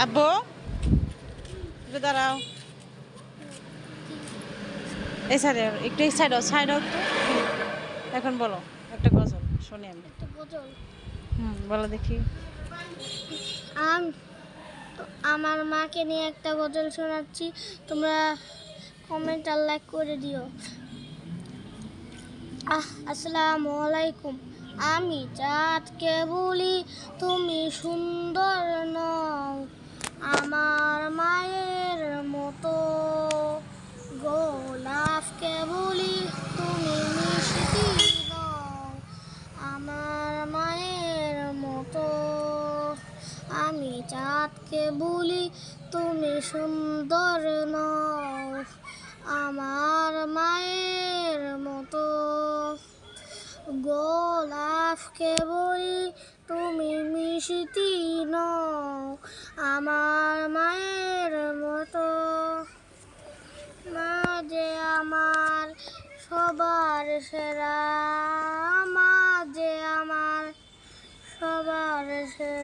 আব্বু একটু দাঁড়াও, এই সাইডে একটু, এই সাইড সাইড একটু। এখন বলো একটা গজল শুনি আমি। একটা গজল। বলো দেখি। আম- আমার মাকে নিয়ে একটা গজল শোনাচ্ছি, তোমরা কমেন্ট আর লাইক করে দিও। আসসালামু আলাইকুম। আমি চাঁদকে বলি তুমি সুন্দর নও, আমার মায়ের মতো। গোলাপকে বলি তুমি মিষ্টি নও, আমার মায়ের মতো। আমি চাঁদকে বলি তুমি সুন্দর নও, আমার মায়ের মতো। গোলাপকে বলি তুমি মিষ্টি নও, আমার মায়ের মতো। মা যে আমার সবার